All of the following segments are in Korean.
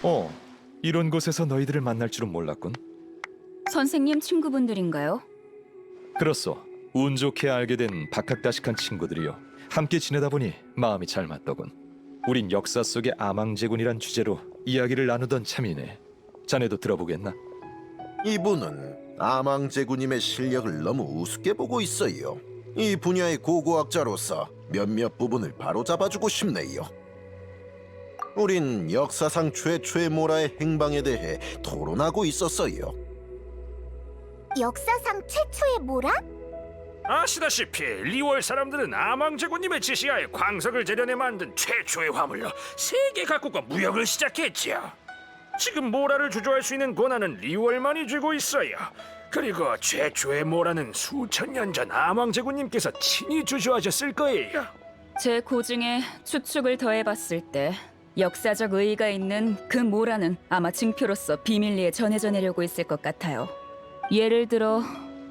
어, 이런 곳에서 너희들을 만날 줄은 몰랐군. 선생님 친구분들인가요? 그렇소. 운 좋게 알게 된 박학다식한 친구들이요. 함께 지내다 보니 마음이 잘 맞더군. 우린 역사 속의 아망제군이란 주제로 이야기를 나누던 참이네. 자네도 들어보겠나? 이분은 아망제구님의 실력을 너무 우습게 보고 있어요. 이 분야의 고고학자로서 몇몇 부분을 바로잡아주고 싶네요. 우린 역사상 최초의 모라의 행방에 대해 토론하고 있었어요. 역사상 최초의 모라? 아시다시피 리월 사람들은 아망제군님의 지시하에 광석을 재련해 만든 최초의 화물로 세계 각국과 무역을 시작했지요. 지금 모라를 주조할 수 있는 권한은 리월만이 쥐고 있어요. 그리고 최초의 모라는 수천 년 전 아망제군님께서 친히 주조하셨을 거예요. 제 고증에 추측을 더해봤을 때 역사적 의의가 있는 그 모라는 아마 증표로서 비밀리에 전해져 내려고 있을 것 같아요. 예를 들어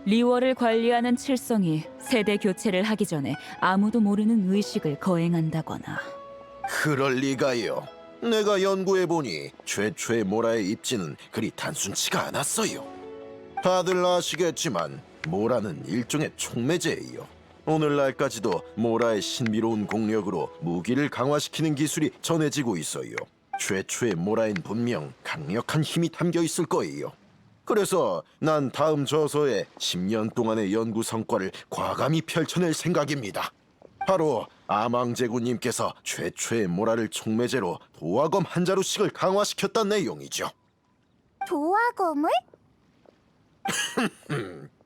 리월을 관리하는 칠성이 세대 교체를 하기 전에 아무도 모르는 의식을 거행한다거나. 그럴 리가요. 내가 연구해보니 최초의 모라의 입지는 그리 단순치가 않았어요. 다들 아시겠지만 모라는 일종의 촉매제예요. 오늘날까지도 모라의 신비로운 공력으로 무기를 강화시키는 기술이 전해지고 있어요. 최초의 모라엔 분명 강력한 힘이 담겨 있을 거예요. 그래서 난 다음 저서에 10년 동안의 연구 성과를 과감히 펼쳐낼 생각입니다. 바로 아망제군님께서 최초의 모라를 촉매제로 도화검 한 자루씩을 강화시켰다는 내용이죠. 도화검을?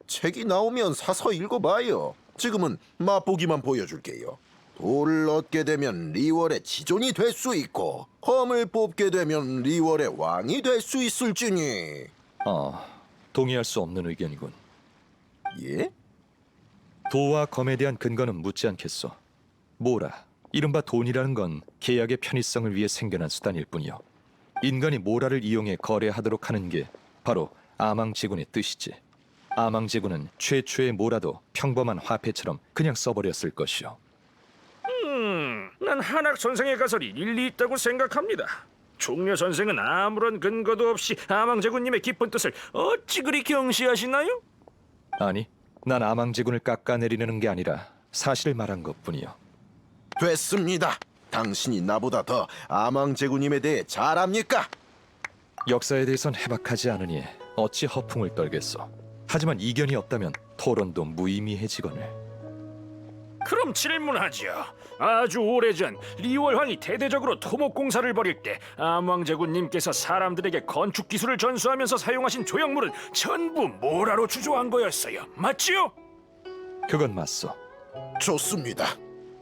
책이 나오면 사서 읽어봐요. 지금은 맛보기만 보여줄게요. 돌을 얻게 되면 리월의 지존이 될 수 있고 검을 뽑게 되면 리월의 왕이 될 수 있을지니. 동의할 수 없는 의견이군. 예? 도와 검에 대한 근거는 묻지 않겠소. 모라, 이른바 돈이라는 건 계약의 편의성을 위해 생겨난 수단일 뿐이요. 인간이 모라를 이용해 거래하도록 하는 게 바로 아망제군의 뜻이지. 아망제군은 최초의 모라도 평범한 화폐처럼 그냥 써버렸을 것이요. 난 한학 선생의 가설이 일리 있다고 생각합니다. 종려 선생은 아무런 근거도 없이 아망제군님의 깊은 뜻을 어찌 그리 경시하시나요? 아니, 난 아망제군을 깎아내리려는 게 아니라 사실을 말한 것뿐이요. 됐습니다. 당신이 나보다 더 아망제군님에 대해 잘 압니까? 역사에 대해선 해박하지 않으니 어찌 허풍을 떨겠소. 하지만 이견이 없다면 토론도 무의미해지거늘. 그럼 질문하죠. 아주 오래전 리월 왕이 대대적으로 토목 공사를 벌일 때 아망제군님께서 사람들에게 건축 기술을 전수하면서 사용하신 조형물은 전부 모라로 주조한 거였어요. 맞지요? 그건 맞소. 좋습니다.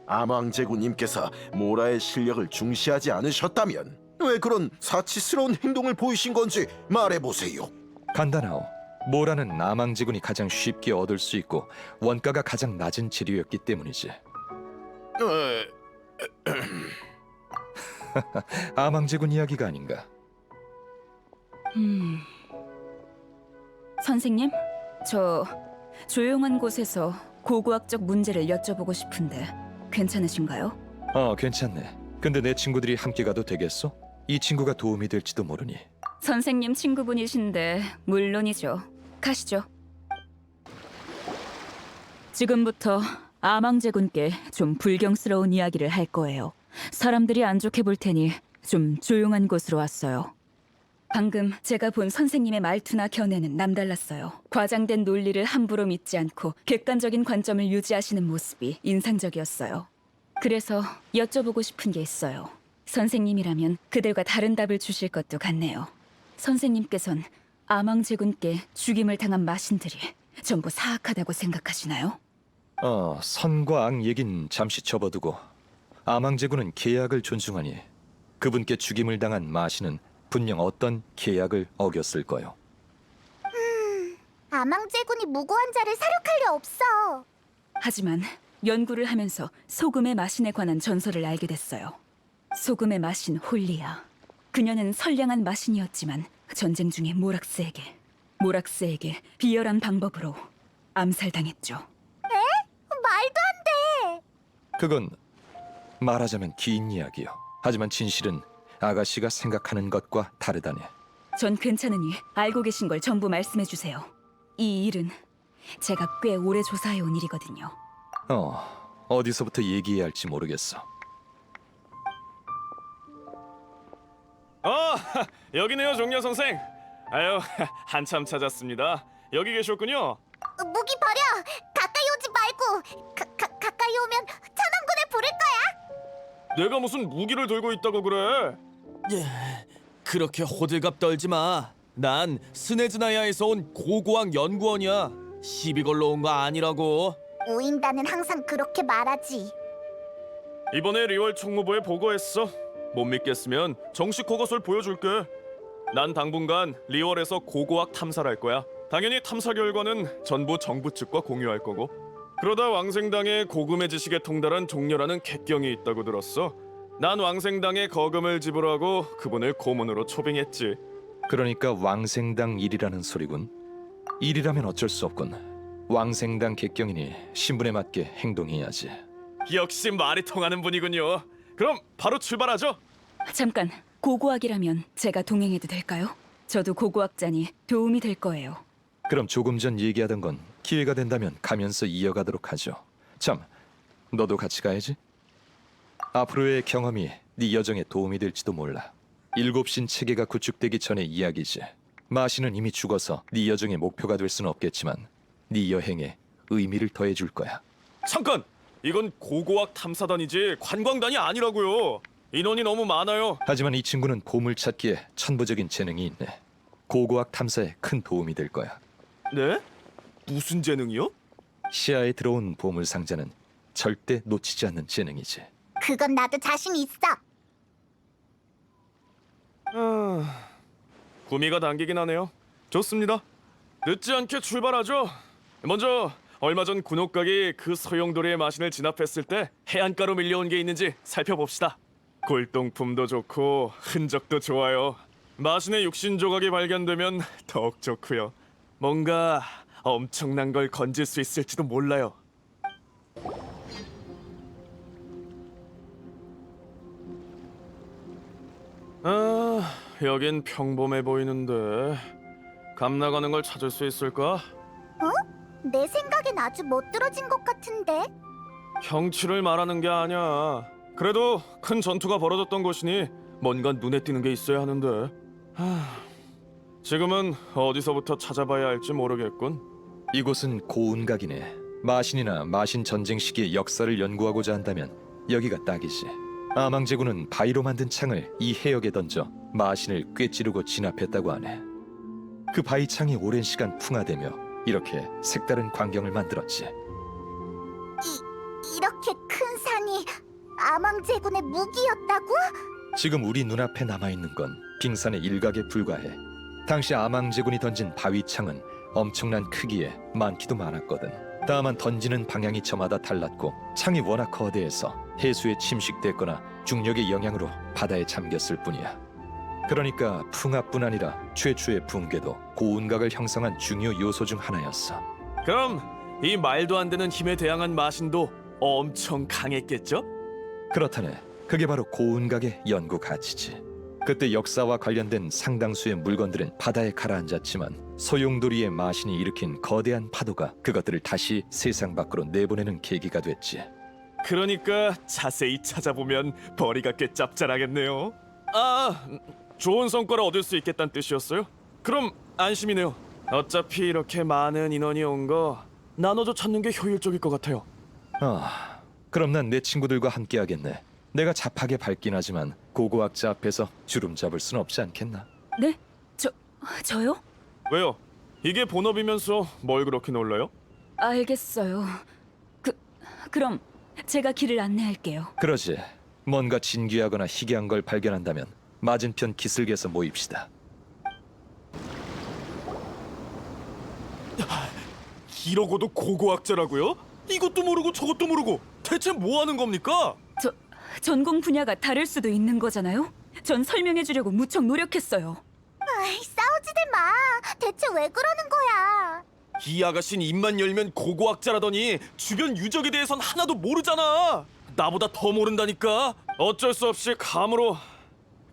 아망제군님께서 모라의 실력을 중시하지 않으셨다면 왜 그런 사치스러운 행동을 보이신 건지 말해보세요. 간단하오. 모라는 아망제군이 가장 쉽게 얻을 수 있고 원가가 가장 낮은 재료였기 때문이지. 아망제군 이야기가 아닌가. 선생님, 저 조용한 곳에서 고고학적 문제를 여쭤보고 싶은데 괜찮으신가요? 괜찮네. 근데 내 친구들이 함께 가도 되겠소? 이 친구가 도움이 될지도 모르니. 선생님 친구분이신데 물론이죠. 가시죠. 지금부터 아망제군께 좀 불경스러운 이야기를 할 거예요. 사람들이 안 좋게 볼 테니 좀 조용한 곳으로 왔어요. 방금 제가 본 선생님의 말투나 견해는 남달랐어요. 과장된 논리를 함부로 믿지 않고 객관적인 관점을 유지하시는 모습이 인상적이었어요. 그래서 여쭤보고 싶은 게 있어요. 선생님이라면 그들과 다른 답을 주실 것도 같네요. 선생님께선 아망제군께 죽임을 당한 마신들이 전부 사악하다고 생각하시나요? 선과 악 얘긴 잠시 접어두고 아망제군은 계약을 존중하니 그분께 죽임을 당한 마신은 분명 어떤 계약을 어겼을 거요. 아망제군이 무고한 자를 사륙할 리 없어. 하지만 연구를 하면서 소금의 마신에 관한 전설을 알게 됐어요. 소금의 마신 홀리아. 그녀는 선량한 마신이었지만 전쟁 중에 모락스에게 비열한 방법으로 암살당했죠. 말도 안 돼. 그건 말하자면 긴 이야기요. 하지만 진실은 아가씨가 생각하는 것과 다르다네. 전 괜찮으니 알고 계신 걸 전부 말씀해 주세요. 이 일은 제가 꽤 오래 조사해 온 일이거든요. 어디서부터 얘기해야 할지 모르겠어. 여기네요, 종려 선생. 아유, 한참 찾았습니다. 여기 계셨군요. 무기 버려. 가까이 오지 말고. 가까이 오면 천왕군을 부를 거야. 내가 무슨 무기를 들고 있다고 그래? 그렇게 호들갑 떨지 마. 난 스네즈나야에서 온 고고학 연구원이야. 시비 걸러 온 거 아니라고. 우인단은 항상 그렇게 말하지. 이번에 리월 총무부에 보고했어. 못 믿겠으면 정식 허가서를 보여줄게. 난 당분간 리월에서 고고학 탐사를 할 거야. 당연히 탐사 결과는 전부 정부 측과 공유할 거고. 그러다 왕생당에 고금의 지식에 통달한 종려라는 객경이 있다고 들었어. 난 왕생당에 거금을 지불하고 그분을 고문으로 초빙했지. 그러니까 왕생당 일이라는 소리군. 일이라면 어쩔 수 없군. 왕생당 객경이니 신분에 맞게 행동해야지. 역시 말이 통하는 분이군요. 그럼 바로 출발하죠. 잠깐, 고고학이라면 제가 동행해도 될까요? 저도 고고학자니 도움이 될 거예요. 그럼 조금 전 얘기하던 건 기회가 된다면 가면서 이어가도록 하죠. 참, 너도 같이 가야지. 앞으로의 경험이 네 여정에 도움이 될지도 몰라. 일곱신 체계가 구축되기 전의 이야기지. 마시는 이미 죽어서 네 여정의 목표가 될 수는 없겠지만 네 여행에 의미를 더해줄 거야. 잠깐! 이건 고고학 탐사단이지 관광단이 아니라고요. 인원이 너무 많아요. 하지만 이 친구는 보물 찾기에 천부적인 재능이 있네. 고고학 탐사에 큰 도움이 될 거야. 네? 무슨 재능이요? 시야에 들어온 보물 상자는 절대 놓치지 않는 재능이지. 그건 나도 자신 있어. 구미가 당기긴 하네요. 좋습니다. 늦지 않게 출발하죠. 먼저 얼마 전 군옥각이 그 소용돌이의 마신을 진압했을 때 해안가로 밀려온 게 있는지 살펴봅시다. 골동품도 좋고 흔적도 좋아요. 마신의 육신 조각이 발견되면 더욱 좋고요. 뭔가 엄청난 걸 건질 수 있을지도 몰라요. 여긴 평범해 보이는데 감 나가는 걸 찾을 수 있을까? 내 생각엔 아주 멋들어진 것 같은데. 경치를 말하는 게 아니야. 그래도 큰 전투가 벌어졌던 곳이니 뭔가 눈에 띄는 게 있어야 하는데. 지금은 어디서부터 찾아봐야 할지 모르겠군. 이곳은 고운각이네. 마신이나 마신 전쟁 시기의 역사를 연구하고자 한다면 여기가 딱이지. 아망제군은 바위로 만든 창을 이 해역에 던져 마신을 꿰찌르고 진압했다고 하네. 그 바위창이 오랜 시간 풍화되며 이렇게 색다른 광경을 만들었지. 이렇게 큰 산이 아망제군의 무기였다고? 지금 우리 눈앞에 남아있는 건 빙산의 일각에 불과해. 당시 아망제군이 던진 바위창은 엄청난 크기에 많기도 많았거든. 다만 던지는 방향이 저마다 달랐고 창이 워낙 거대해서 해수에 침식됐거나 중력의 영향으로 바다에 잠겼을 뿐이야. 그러니까 풍압뿐 아니라 최초의 붕괴도 고운각을 형성한 중요 요소 중 하나였어. 그럼 이 말도 안 되는 힘에 대항한 마신도 엄청 강했겠죠? 그렇다네. 그게 바로 고운각의 연구 가치지. 그때 역사와 관련된 상당수의 물건들은 바다에 가라앉았지만 소용돌이의 마신이 일으킨 거대한 파도가 그것들을 다시 세상 밖으로 내보내는 계기가 됐지. 그러니까 자세히 찾아보면 벌이가 꽤 짭짤하겠네요. 좋은 성과를 얻을 수 있겠다는 뜻이었어요? 그럼 안심이네요. 어차피 이렇게 많은 인원이 온 거 나눠서 찾는 게 효율적일 것 같아요. 그럼 난 내 친구들과 함께 하겠네. 내가 잡하게 밝긴 하지만 고고학자 앞에서 주름 잡을 순 없지 않겠나? 네? 저요? 왜요? 이게 본업이면서 뭘 그렇게 놀라요? 알겠어요. 그럼 제가 길을 안내할게요. 그러지. 뭔가 진귀하거나 희귀한 걸 발견한다면 맞은편 기슭에서 모입시다. 이러고도 고고학자라고요? 이것도 모르고 저것도 모르고 대체 뭐 하는 겁니까? 전공 분야가 다를 수도 있는 거잖아요? 전 설명해 주려고 무척 노력했어요. 싸우지들 마. 대체 왜 그러는 거야? 이 아가씨는 입만 열면 고고학자라더니 주변 유적에 대해선 하나도 모르잖아. 나보다 더 모른다니까. 어쩔 수 없이 감으로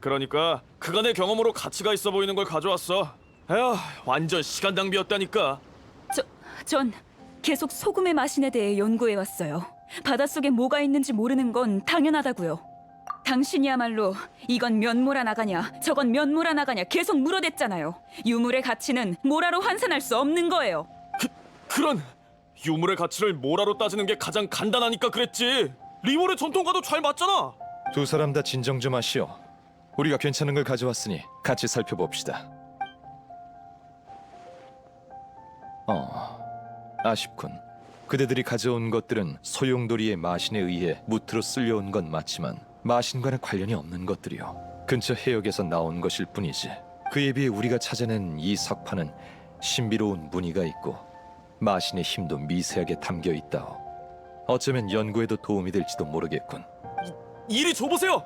그러니까 그간의 경험으로 가치가 있어 보이는 걸 가져왔어. 에휴, 완전 시간 낭비였다니까. 전 계속 소금의 마신에 대해 연구해 왔어요. 바닷속에 뭐가 있는지 모르는 건 당연하다고요. 당신이야말로 이건 면모라 나가냐, 저건 면모라 나가냐 계속 물어댔잖아요. 유물의 가치는 모라로 환산할 수 없는 거예요. 그런 유물의 가치를 모라로 따지는 게 가장 간단하니까 그랬지. 리월의 전통과도 잘 맞잖아. 두 사람 다 진정 좀 하시오. 우리가 괜찮은 걸 가져왔으니 같이 살펴봅시다. 아쉽군. 그대들이 가져온 것들은 소용돌이의 마신에 의해 무트로 쓸려온 건 맞지만 마신과는 관련이 없는 것들이요. 근처 해역에서 나온 것일 뿐이지. 그에 비해 우리가 찾아낸 이 석판은 신비로운 무늬가 있고 마신의 힘도 미세하게 담겨 있다오. 어쩌면 연구에도 도움이 될지도 모르겠군. 이리 줘보세요.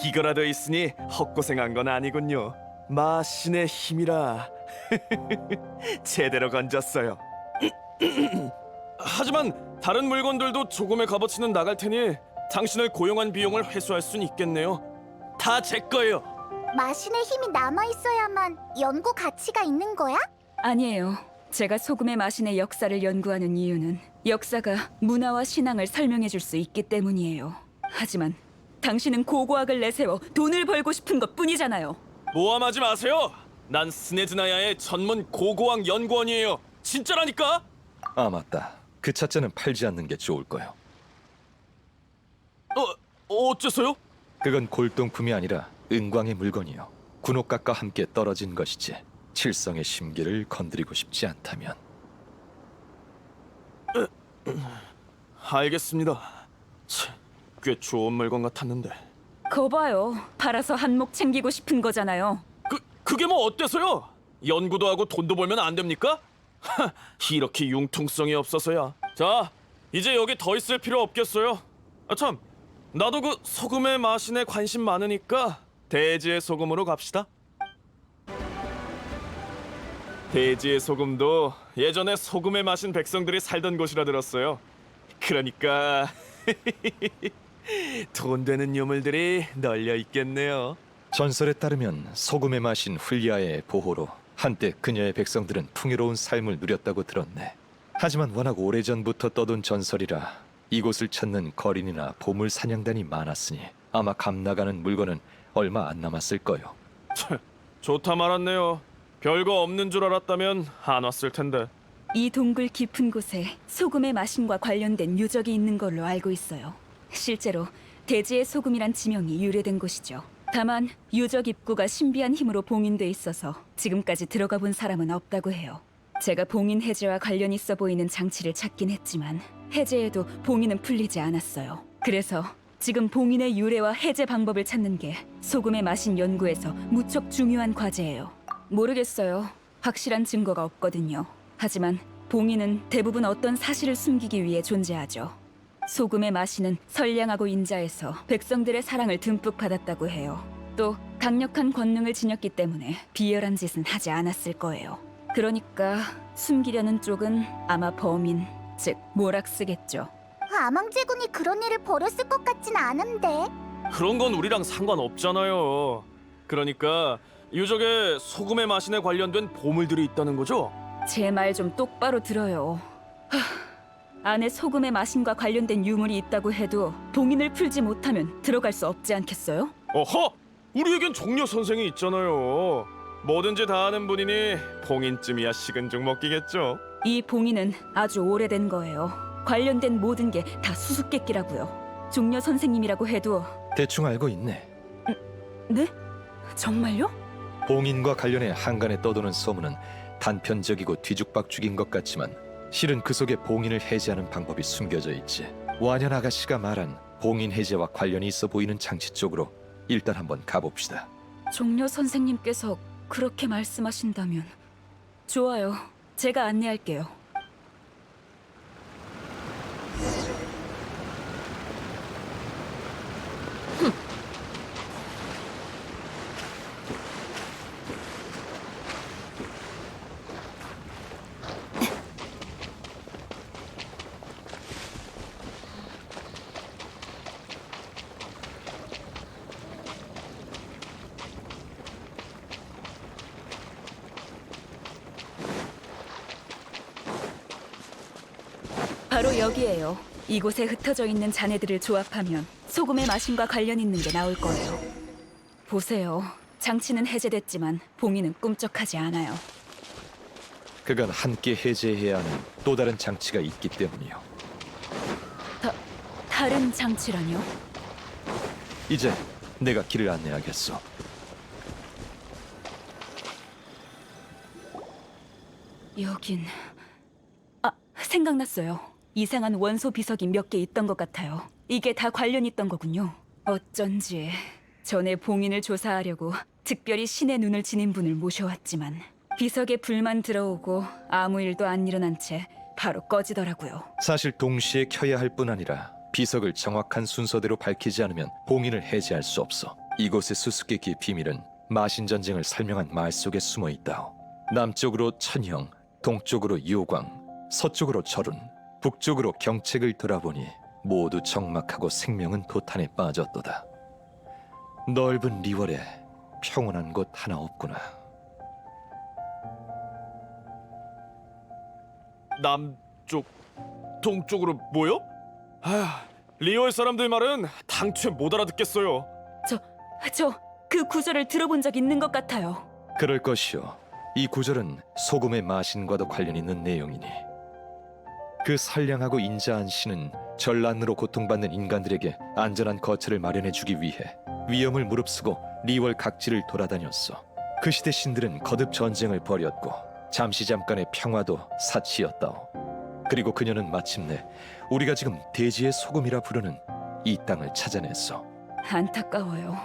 이거라도 있으니 헛고생한 건 아니군요. 마신의 힘이라 제대로 건졌어요. 하지만 다른 물건들도 조금의 값어치는 나갈 테니 당신을 고용한 비용을 회수할 순 있겠네요. 다 제 거예요. 마신의 힘이 남아있어야만 연구 가치가 있는 거야? 아니에요. 제가 소금의 마신의 역사를 연구하는 이유는 역사가 문화와 신앙을 설명해 줄 수 있기 때문이에요. 하지만 당신은 고고학을 내세워 돈을 벌고 싶은 것 뿐이잖아요. 모함하지 마세요. 난 스네즈나야의 전문 고고학 연구원이에요. 진짜라니까. 아 맞다. 그 차자는 팔지 않는 게 좋을 거요. 어째서요? 그건 골동품이 아니라 은광의 물건이요. 군옥각과 함께 떨어진 것이지. 칠성의 심기를 건드리고 싶지 않다면. 알겠습니다. 꽤 좋은 물건 같았는데. 거봐요. 팔아서 한몫 챙기고 싶은 거잖아요. 그게 뭐 어때서요? 연구도 하고 돈도 벌면 안 됩니까? 이렇게 융통성이 없어서야. 자, 이제 여기 더 있을 필요 없겠어요. 참, 나도 그 소금의 마신에 관심 많으니까 대지의 소금으로 갑시다. 대지의 소금도 예전에 소금의 마신 백성들이 살던 곳이라 들었어요. 그러니까 돈 되는 유물들이 널려 있겠네요. 전설에 따르면 소금의 마신 훌리아의 보호로 한때 그녀의 백성들은 풍요로운 삶을 누렸다고 들었네. 하지만 워낙 오래전부터 떠돈 전설이라 이곳을 찾는 거린이나 보물 사냥단이 많았으니 아마 감 나가는 물건은 얼마 안 남았을 거요. 좋다 말았네요. 별거 없는 줄 알았다면 안 왔을 텐데. 이 동굴 깊은 곳에 소금의 마신과 관련된 유적이 있는 걸로 알고 있어요. 실제로 대지의 소금이란 지명이 유래된 곳이죠. 다만 유적 입구가 신비한 힘으로 봉인돼 있어서 지금까지 들어가 본 사람은 없다고 해요. 제가 봉인 해제와 관련 있어 보이는 장치를 찾긴 했지만 해제에도 봉인은 풀리지 않았어요. 그래서 지금 봉인의 유래와 해제 방법을 찾는 게 소금의 마신 연구에서 무척 중요한 과제예요. 모르겠어요. 확실한 증거가 없거든요. 하지만 봉인은 대부분 어떤 사실을 숨기기 위해 존재하죠. 소금의 마신은 선량하고 인자해서 백성들의 사랑을 듬뿍 받았다고 해요. 또 강력한 권능을 지녔기 때문에 비열한 짓은 하지 않았을 거예요. 그러니까 숨기려는 쪽은 아마 범인, 즉 모락스겠죠. 아망제군이 그런 일을 벌였을 것 같진 않은데. 그런 건 우리랑 상관없잖아요. 그러니까 유적에 소금의 마신에 관련된 보물들이 있다는 거죠? 제 말 좀 똑바로 들어요. 안에 소금의 마신과 관련된 유물이 있다고 해도 봉인을 풀지 못하면 들어갈 수 없지 않겠어요? 어허! 우리에겐 종려 선생이 있잖아요. 뭐든지 다 아는 분이니 봉인쯤이야 식은 죽 먹기겠죠. 이 봉인은 아주 오래된 거예요. 관련된 모든 게 다 수수께끼라고요. 종려 선생님이라고 해도 대충 알고 있네. 네? 정말요? 봉인과 관련해 한간에 떠도는 소문은 단편적이고 뒤죽박죽인 것 같지만 실은 그 속에 봉인을 해제하는 방법이 숨겨져 있지. 완연 아가씨가 말한 봉인 해제와 관련이 있어 보이는 장치 쪽으로 일단 한번 가봅시다. 종려 선생님께서 그렇게 말씀하신다면 좋아요. 제가 안내할게요. 바로 여기에요. 이곳에 흩어져 있는 잔해들을 조합하면 소금의 마신과 관련 있는 게 나올 거예요. 보세요. 장치는 해제됐지만 봉인은 꿈쩍하지 않아요. 그건 함께 해제해야 하는 또 다른 장치가 있기 때문이요. 다른 장치라뇨? 이제 내가 길을 안내하겠어. 여긴... 생각났어요. 이상한 원소 비석이 몇 개 있던 것 같아요. 이게 다 관련 있던 거군요. 어쩐지 전에 봉인을 조사하려고 특별히 신의 눈을 지닌 분을 모셔왔지만 비석에 불만 들어오고 아무 일도 안 일어난 채 바로 꺼지더라고요. 사실 동시에 켜야 할 뿐 아니라 비석을 정확한 순서대로 밝히지 않으면 봉인을 해제할 수 없어. 이곳의 수수께끼의 비밀은 마신 전쟁을 설명한 말 속에 숨어 있다오. 남쪽으로 천형, 동쪽으로 요광, 서쪽으로 절운, 북쪽으로 경책을 돌아보니 모두 적막하고 생명은 도탄에 빠졌도다. 넓은 리월에 평온한 곳 하나 없구나. 남쪽, 동쪽으로 뭐요? 리월 사람들 말은 당최 못 알아듣겠어요. 그 구절을 들어본 적 있는 것 같아요. 그럴 것이요. 이 구절은 소금의 마신과도 관련 있는 내용이니 그 선량하고 인자한 신은 전란으로 고통받는 인간들에게 안전한 거처를 마련해주기 위해 위험을 무릅쓰고 리월 각지를 돌아다녔어. 그 시대 신들은 거듭 전쟁을 벌였고 잠깐의 평화도 사치였다오. 그리고 그녀는 마침내 우리가 지금 대지의 소금이라 부르는 이 땅을 찾아냈어. 안타까워요.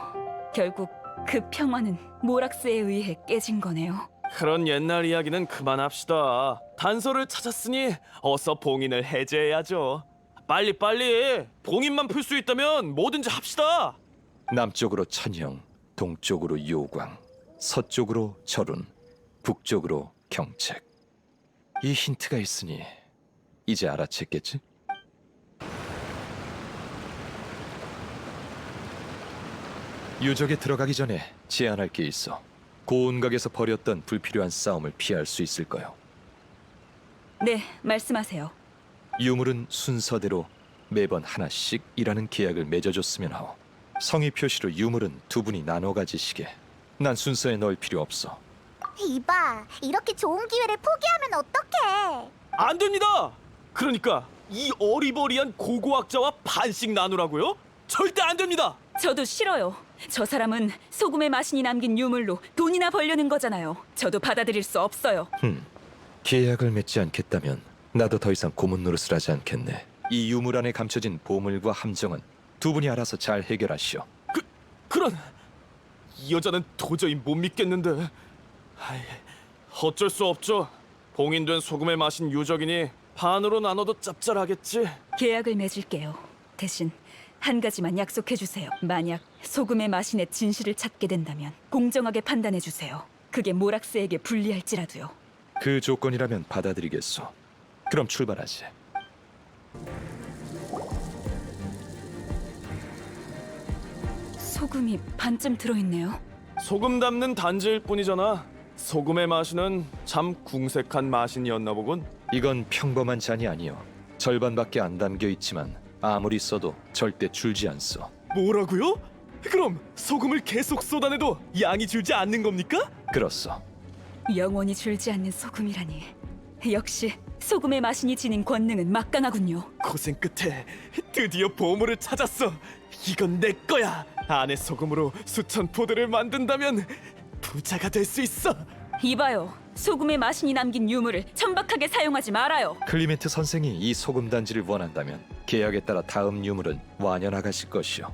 결국 그 평화는 모락스에 의해 깨진 거네요. 그런 옛날 이야기는 그만합시다. 단서를 찾았으니 어서 봉인을 해제해야죠. 빨리 봉인만 풀 수 있다면 뭐든지 합시다. 남쪽으로 천형, 동쪽으로 요광, 서쪽으로 절운, 북쪽으로 경책. 이 힌트가 있으니 이제 알아챘겠지? 유적에 들어가기 전에 제안할 게 있어. 고운각에서 벌였던 불필요한 싸움을 피할 수 있을까요? 네, 말씀하세요. 유물은 순서대로 매번 하나씩 일하는 계약을 맺어줬으면 하오. 성의 표시로 유물은 두 분이 나눠 가지시게. 난 순서에 넣을 필요 없어. 이봐, 이렇게 좋은 기회를 포기하면 어떡해? 안 됩니다. 그러니까 이 어리버리한 고고학자와 반씩 나누라고요? 절대 안 됩니다. 저도 싫어요. 저 사람은 소금의 마신이 남긴 유물로 돈이나 벌려는 거잖아요. 저도 받아들일 수 없어요. 계약을 맺지 않겠다면 나도 더 이상 고문 노릇을 하지 않겠네. 이 유물 안에 감춰진 보물과 함정은 두 분이 알아서 잘 해결하시오. 그런 이 여자는 도저히 못 믿겠는데. 어쩔 수 없죠. 봉인된 소금에 마신 유적이니 반으로 나눠도 짭짤하겠지. 계약을 맺을게요. 대신 한 가지만 약속해 주세요. 만약 소금의 마신의 진실을 찾게 된다면 공정하게 판단해 주세요. 그게 모락스에게 불리할지라도요. 그 조건이라면 받아들이겠소. 그럼 출발하지. 소금이 반쯤 들어있네요. 소금 담는 단지일 뿐이잖아. 소금의 마신은 참 궁색한 마신이었나 보군. 이건 평범한 잔이 아니요. 절반밖에 안 담겨 있지만 아무리 써도 절대 줄지 않소. 뭐라고요? 그럼 소금을 계속 쏟아내도 양이 줄지 않는 겁니까? 그렇소. 영원히 줄지 않는 소금이라니. 역시 소금의 마신이 지닌 권능은 막강하군요. 고생 끝에 드디어 보물을 찾았어. 이건 내 거야. 안에 소금으로 수천 포대를 만든다면 부자가 될 수 있어. 이봐요. 소금의 마신이 남긴 유물을 천박하게 사용하지 말아요. 클리멘트 선생이 이 소금 단지를 원한다면 계약에 따라 다음 유물은 완연하가실 것이오.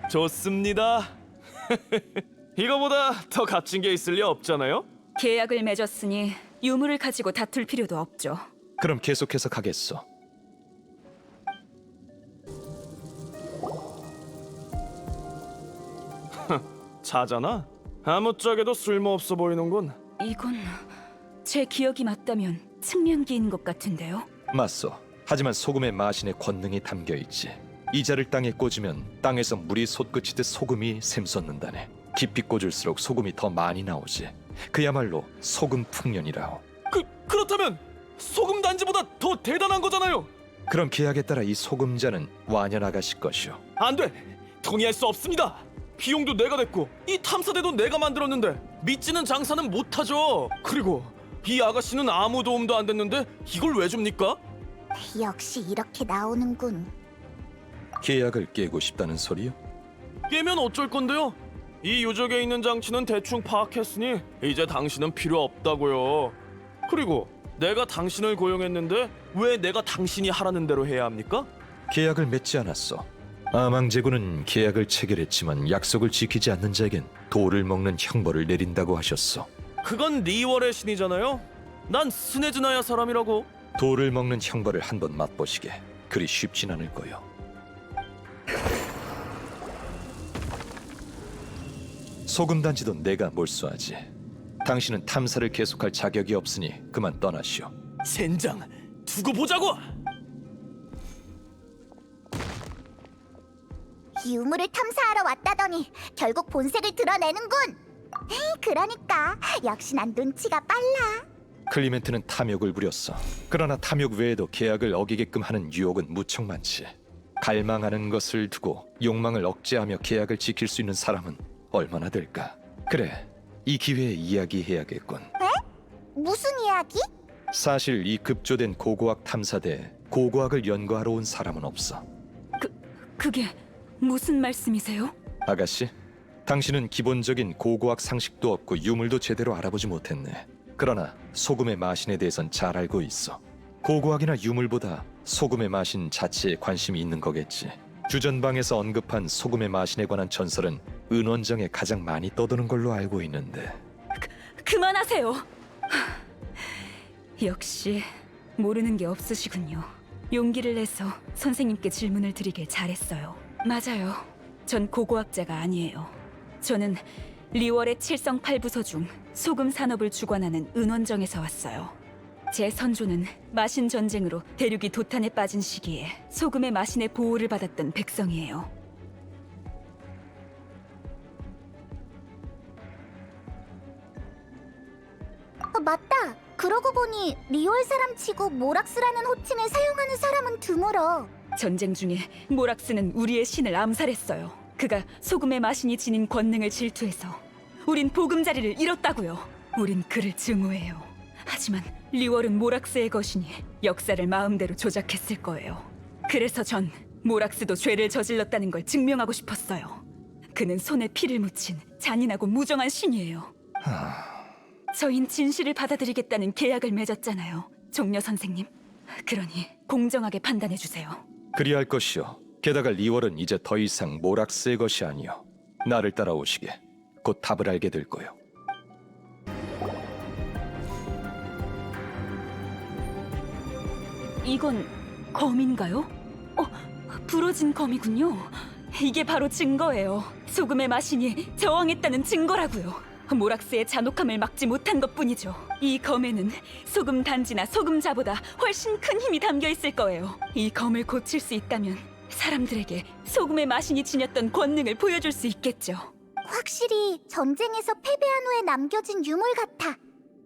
좋습니다. 이거보다 더 값진 게 있을 리 없잖아요. 계약을 맺었으니 유물을 가지고 다툴 필요도 없죠. 그럼 계속해서 가겠소. 차잖아. 아무짝에도 쓸모없어 보이는군. 이건 제 기억이 맞다면 측면기인 것 같은데요. 맞소. 하지만 소금의 마신의 권능이 담겨 있지. 이 자를 땅에 꽂으면 땅에서 물이 솟구치듯 소금이 샘솟는다네. 깊이 꽂을수록 소금이 더 많이 나오지. 그야말로 소금 풍년이라오. 그렇다면 소금 단지보다 더 대단한 거잖아요. 그럼 계약에 따라 이 소금자는 완연 아가씨 것이오. 안 돼. 동의할 수 없습니다. 비용도 내가 냈고 이 탐사대도 내가 만들었는데 믿지는 장사는 못하죠. 그리고 이 아가씨는 아무 도움도 안 됐는데 이걸 왜 줍니까? 역시 이렇게 나오는군. 계약을 깨고 싶다는 소리요? 깨면 어쩔 건데요? 이 유적에 있는 장치는 대충 파악했으니 이제 당신은 필요 없다고요. 그리고 내가 당신을 고용했는데 왜 내가 당신이 하라는 대로 해야 합니까? 계약을 맺지 않았어. 아망제군은 계약을 체결했지만 약속을 지키지 않는 자에겐 돌을 먹는 형벌을 내린다고 하셨어. 그건 리월의 신이잖아요. 난 스네즈나야 사람이라고. 돌을 먹는 형벌을 한번 맛보시게. 그리 쉽진 않을 거요. 소금단지도 내가 몰수하지. 당신은 탐사를 계속할 자격이 없으니 그만 떠나시오. 젠장, 두고 보자고. 유물을 탐사하러 왔다더니 결국 본색을 드러내는군. 그러니까 역시 난 눈치가 빨라. 클리멘트는 탐욕을 부렸어. 그러나 탐욕 외에도 계약을 어기게끔 하는 유혹은 무척 많지. 갈망하는 것을 두고 욕망을 억제하며 계약을 지킬 수 있는 사람은 얼마나 될까? 그래, 이 기회에 이야기해야겠군. 무슨 이야기? 사실 이 급조된 고고학 탐사대에 고고학을 연구하러 온 사람은 없어. 그게 무슨 말씀이세요? 아가씨, 당신은 기본적인 고고학 상식도 없고 유물도 제대로 알아보지 못했네. 그러나 소금의 마신에 대해선 잘 알고 있어. 고고학이나 유물보다 소금의 마신 자체에 관심이 있는 거겠지. 주전방에서 언급한 소금의 마신에 관한 전설은 은원정에 가장 많이 떠도는 걸로 알고 있는데. 그만하세요. 역시 모르는 게 없으시군요. 용기를 내서 선생님께 질문을 드리길 잘했어요. 맞아요. 전 고고학자가 아니에요. 저는 리월의 칠성팔부서 중 소금 산업을 주관하는 은원정에서 왔어요. 제 선조는 마신 전쟁으로 대륙이 도탄에 빠진 시기에 소금의 마신의 보호를 받았던 백성이에요. 맞다. 그러고 보니 리월 사람 치고 모락스라는 호칭을 사용하는 사람은 드물어. 전쟁 중에 모락스는 우리의 신을 암살했어요. 그가 소금의 마신이 지닌 권능을 질투해서 우린 보금자리를 잃었다고요. 우린 그를 증오해요. 하지만 리월은 모락스의 것이니 역사를 마음대로 조작했을 거예요. 그래서 전 모락스도 죄를 저질렀다는 걸 증명하고 싶었어요. 그는 손에 피를 묻힌 잔인하고 무정한 신이에요. 저흰 진실을 받아들이겠다는 계약을 맺었잖아요, 종려 선생님. 그러니 공정하게 판단해 주세요. 그리할 것이요. 게다가 리월은 이제 더 이상 모락스의 것이 아니요. 나를 따라오시게. 곧 답을 알게 될 거요. 이건 검인가요? 부러진 검이군요. 이게 바로 증거예요. 소금의 마신이 저항했다는 증거라고요. 모락스의 잔혹함을 막지 못한 것뿐이죠. 이 검에는 소금 단지나 소금자보다 훨씬 큰 힘이 담겨 있을 거예요. 이 검을 고칠 수 있다면 사람들에게 소금의 마신이 지녔던 권능을 보여줄 수 있겠죠. 확실히 전쟁에서 패배한 후에 남겨진 유물 같아.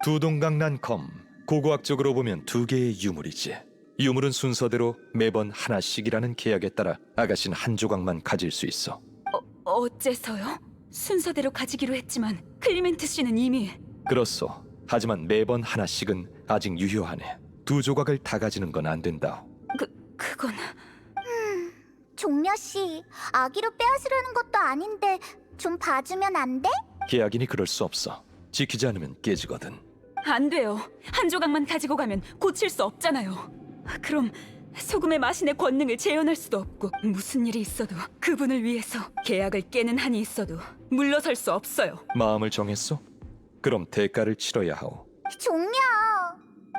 두 동강난 검. 고고학적으로 보면 두 개의 유물이지. 유물은 순서대로 매번 하나씩이라는 계약에 따라 아가씨는 한 조각만 가질 수 있어. 어째서요? 순서대로 가지기로 했지만 클리멘트 씨는 이미... 그렇소. 하지만 매번 하나씩은 아직 유효하네. 두 조각을 다 가지는 건 안 된다. 그건... 종려 씨, 아기로 빼앗으려는 것도 아닌데 좀 봐주면 안 돼? 계약이니 그럴 수 없어. 지키지 않으면 깨지거든. 안 돼요. 한 조각만 가지고 가면 고칠 수 없잖아요. 그럼 소금의 마신의 권능을 재현할 수도 없고 무슨 일이 있어도 그분을 위해서 계약을 깨는 한이 있어도 물러설 수 없어요. 마음을 정했소? 그럼 대가를 치러야 하오. 종려!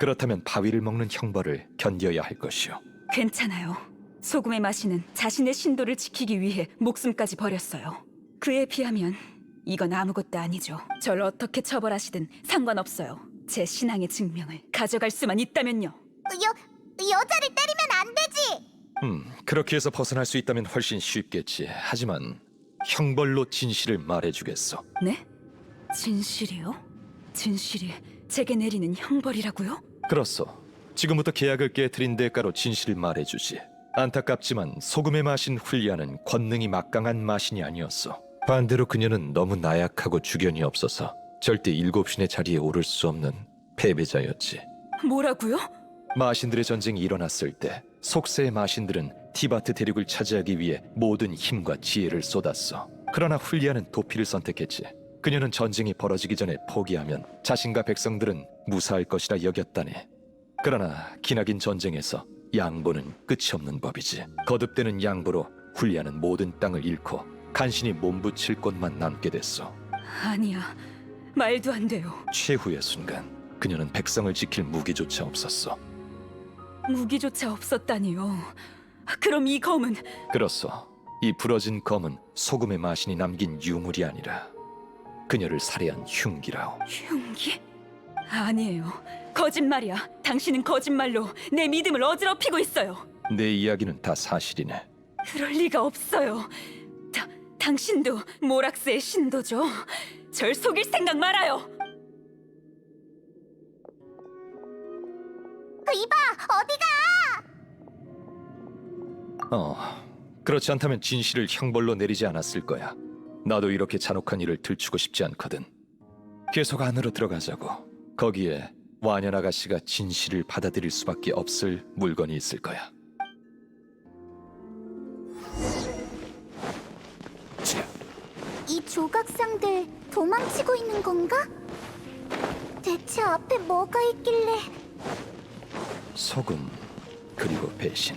그렇다면 바위를 먹는 형벌을 견뎌야 할 것이오. 괜찮아요. 소금의 마신은 자신의 신도를 지키기 위해 목숨까지 버렸어요. 그에 비하면 이건 아무것도 아니죠. 절 어떻게 처벌하시든 상관없어요. 제 신앙의 증명을 가져갈 수만 있다면요. 여자를 때리면 안 되지! 그렇게 해서 벗어날 수 있다면 훨씬 쉽겠지. 하지만 형벌로 진실을 말해주겠어. 네? 진실이요? 진실이 제게 내리는 형벌이라고요? 그렇소. 지금부터 계약을 깨트린 대가로 진실을 말해주지. 안타깝지만 소금에 마신 훌리아는 권능이 막강한 마신이 아니었어. 반대로 그녀는 너무 나약하고 주견이 없어서 절대 7신의 자리에 오를 수 없는 패배자였지. 뭐라고요? 마신들의 전쟁이 일어났을 때 속세의 마신들은 티바트 대륙을 차지하기 위해 모든 힘과 지혜를 쏟았어. 그러나 훌리아는 도피를 선택했지. 그녀는 전쟁이 벌어지기 전에 포기하면 자신과 백성들은 무사할 것이라 여겼다네. 그러나 기나긴 전쟁에서 양보는 끝이 없는 법이지. 거듭되는 양보로 훌리아는 모든 땅을 잃고 간신히 몸부칠 곳만 남게 됐어. 아니야, 말도 안 돼요. 최후의 순간 그녀는 백성을 지킬 무기조차 없었어. 무기조차 없었다니요. 그럼 이 검은 그렇소. 이 부러진 검은 소금의 마신이 남긴 유물이 아니라 그녀를 살해한 흉기라오. 흉기? 아니에요. 거짓말이야. 당신은 거짓말로 내 믿음을 어지럽히고 있어요. 내 이야기는 다 사실이네. 그럴 리가 없어요. 당신도 모락스의 신도죠. 절 속일 생각 말아요. 이봐, 어디가? 그렇지 않다면 진실을 형벌로 내리지 않았을 거야. 나도 이렇게 잔혹한 일을 들추고 싶지 않거든. 계속 안으로 들어가자고. 거기에 완연 아가씨가 진실을 받아들일 수밖에 없을 물건이 있을 거야. 이 조각상들 도망치고 있는 건가? 대체 앞에 뭐가 있길래? 소금 그리고 배신.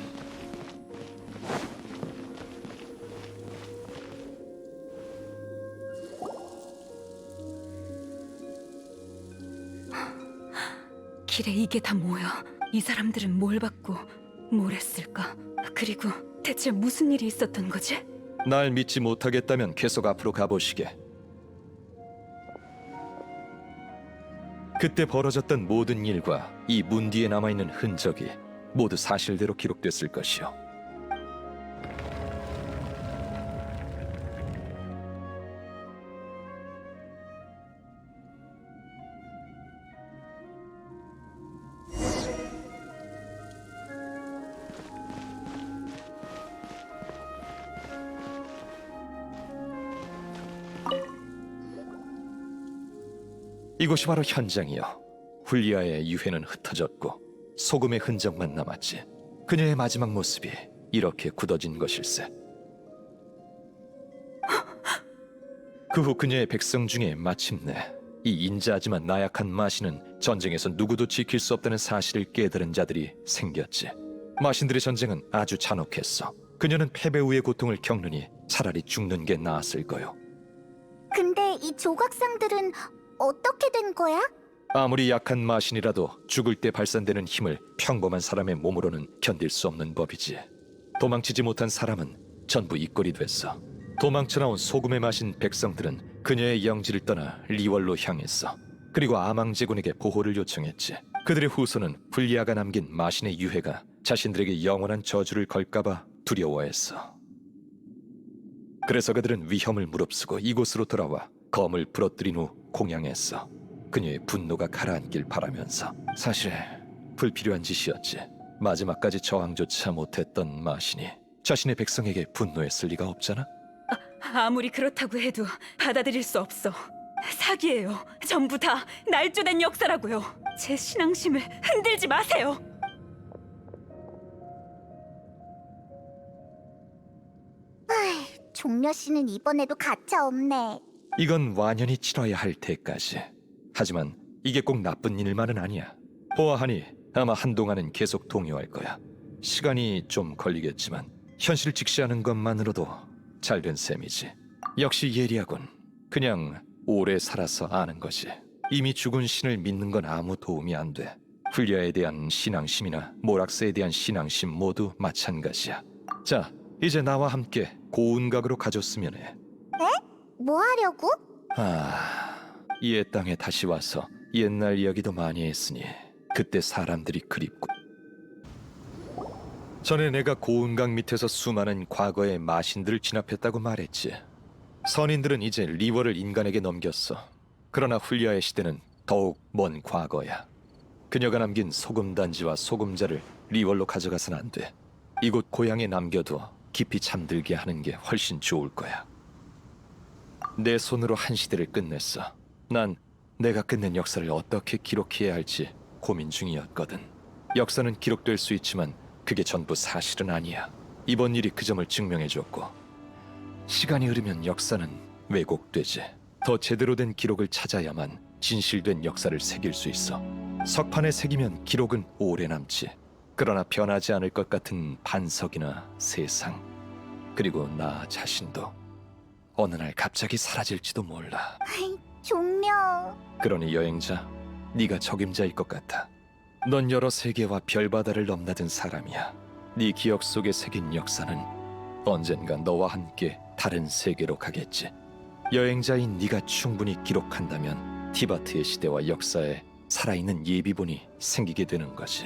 길에 이게 다 뭐야? 이 사람들은 뭘 받고 뭘 했을까? 그리고 대체 무슨 일이 있었던 거지? 날 믿지 못하겠다면 계속 앞으로 가보시게. 그때 벌어졌던 모든 일과 이 문 뒤에 남아있는 흔적이 모두 사실대로 기록됐을 것이요. 이곳이 바로 현장이요. 훌리아의 유해는 흩어졌고 소금의 흔적만 남았지. 그녀의 마지막 모습이 이렇게 굳어진 것일세. 그 후 그녀의 백성 중에 마침내 이 인자하지만 나약한 마신은 전쟁에서 누구도 지킬 수 없다는 사실을 깨달은 자들이 생겼지. 마신들의 전쟁은 아주 잔혹했어. 그녀는 패배 후의 고통을 겪느니 차라리 죽는 게 나았을 거요. 근데 이 조각상들은 어떻게 된 거야? 아무리 약한 마신이라도 죽을 때 발산되는 힘을 평범한 사람의 몸으로는 견딜 수 없는 법이지. 도망치지 못한 사람은 전부 이꼴이 됐어. 도망쳐 나온 소금에 마신 백성들은 그녀의 영지를 떠나 리월로 향했어. 그리고 아망제군에게 보호를 요청했지. 그들의 후손은 훌리아가 남긴 마신의 유해가 자신들에게 영원한 저주를 걸까봐 두려워했어. 그래서 그들은 위험을 무릅쓰고 이곳으로 돌아와 검을 부러뜨린 후 공양했어. 그녀의 분노가 가라앉길 바라면서. 사실 불필요한 짓이었지. 마지막까지 저항조차 못했던 마신이 자신의 백성에게 분노했을 리가 없잖아. 아무리 그렇다고 해도 받아들일 수 없어. 사기예요. 전부 다 날조된 역사라고요. 제 신앙심을 흔들지 마세요. 종려 씨는 이번에도 가차 없네. 이건 완연히 치러야 할 때까지. 하지만 이게 꼭 나쁜 일만은 아니야. 보아하니 아마 한동안은 계속 동요할 거야. 시간이 좀 걸리겠지만 현실을 직시하는 것만으로도 잘된 셈이지. 역시 예리하군. 그냥 오래 살아서 아는 거지. 이미 죽은 신을 믿는 건 아무 도움이 안 돼. 훌리아에 대한 신앙심이나 모락스에 대한 신앙심 모두 마찬가지야. 자, 이제 나와 함께 고운각으로 가줬으면 해. 뭐 하려고? 이의 땅에 다시 와서 옛날 이야기도 많이 했으니 그때 사람들이 그립고. 전에 내가 고운각 밑에서 수많은 과거의 마신들을 진압했다고 말했지. 선인들은 이제 리월을 인간에게 넘겼어. 그러나 훌리아의 시대는 더욱 먼 과거야. 그녀가 남긴 소금 단지와 소금자를 리월로 가져가선 안 돼. 이곳 고향에 남겨둬 깊이 잠들게 하는 게 훨씬 좋을 거야. 내 손으로 한 시대를 끝냈어. 난 내가 끝낸 역사를 어떻게 기록해야 할지 고민 중이었거든. 역사는 기록될 수 있지만 그게 전부 사실은 아니야. 이번 일이 그 점을 증명해줬고, 시간이 흐르면 역사는 왜곡되지. 더 제대로 된 기록을 찾아야만 진실된 역사를 새길 수 있어. 석판에 새기면 기록은 오래 남지. 그러나 변하지 않을 것 같은 반석이나 세상, 그리고 나 자신도 어느 날 갑자기 사라질지도 몰라. 종려. 그러니 여행자, 네가 적임자일 것 같아. 넌 여러 세계와 별바다를 넘나든 사람이야. 네 기억 속에 새긴 역사는 언젠가 너와 함께 다른 세계로 가겠지. 여행자인 네가 충분히 기록한다면 티바트의 시대와 역사에 살아있는 예비본이 생기게 되는 거지.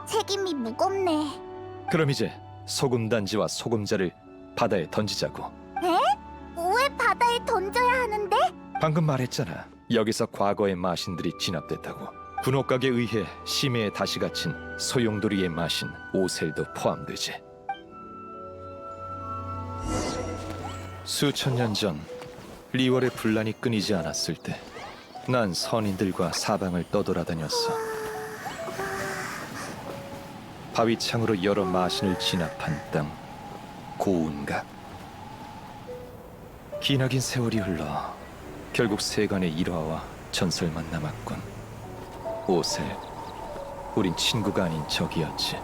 책임이 무겁네. 그럼 이제 소금 단지와 소금자를 바다에 던지자고. 왜 바다에 던져야 하는데? 방금 말했잖아. 여기서 과거의 마신들이 진압됐다고. 군옥각에 의해 심해에 다시 갇힌 소용돌이의 마신 오셀도 포함되지. 수천 년 전 리월의 분란이 끊이지 않았을 때 난 선인들과 사방을 떠돌아다녔어. 바위창으로 여러 마신을 진압한 땅, 고운각. 기나긴 세월이 흘러 결국 세간의 일화와 전설만 남았군. 오셀, 우린 친구가 아닌 적이었지.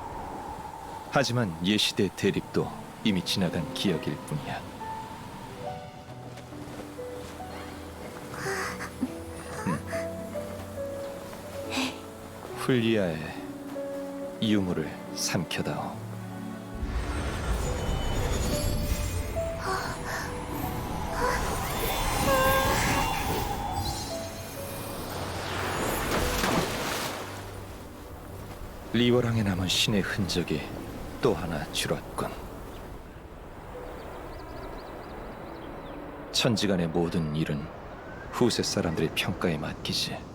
하지만 예시대 대립도 이미 지나간 기억일 뿐이야. 훌리아의 유물을 삼켜다오. 리워랑에 남은 신의 흔적이 또 하나 줄었군. 천지간의 모든 일은 후세 사람들의 평가에 맡기지.